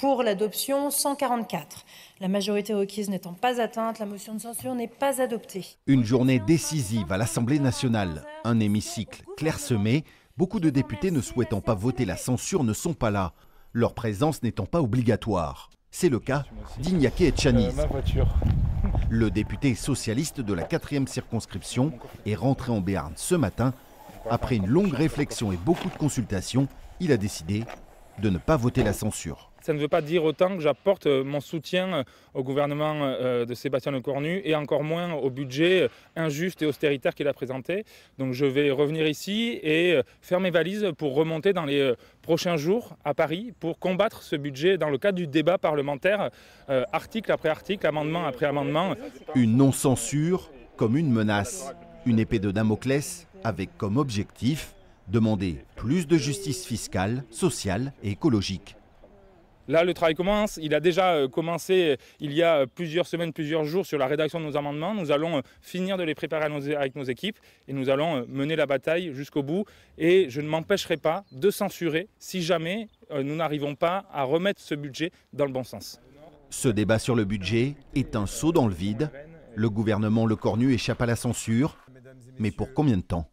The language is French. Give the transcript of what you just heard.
Pour l'adoption, 144. La majorité requise n'étant pas atteinte, la motion de censure n'est pas adoptée. Une journée décisive à l'Assemblée nationale. Un hémicycle clairsemé. Beaucoup de députés ne souhaitant pas voter la censure ne sont pas là, leur présence n'étant pas obligatoire. C'est le cas d'Ignaké Etchaniz. Le député socialiste de la 4e circonscription est rentré en Béarn ce matin. Après une longue réflexion et beaucoup de consultations, il a décidé de ne pas voter la censure. Ça ne veut pas dire autant que j'apporte mon soutien au gouvernement de Sébastien Lecornu et encore moins au budget injuste et austéritaire qu'il a présenté. Donc je vais revenir ici et faire mes valises pour remonter dans les prochains jours à Paris pour combattre ce budget dans le cadre du débat parlementaire, article après article, amendement après amendement. Une non-censure comme une menace, une épée de Damoclès avec comme objectif demander plus de justice fiscale, sociale et écologique. Là, le travail commence. Il a déjà commencé il y a plusieurs semaines, plusieurs jours sur la rédaction de nos amendements. Nous allons finir de les préparer avec nos équipes et nous allons mener la bataille jusqu'au bout. Et je ne m'empêcherai pas de censurer si jamais nous n'arrivons pas à remettre ce budget dans le bon sens. Ce débat sur le budget est un saut dans le vide. Le gouvernement Lecornu échappe à la censure. Mais pour combien de temps ?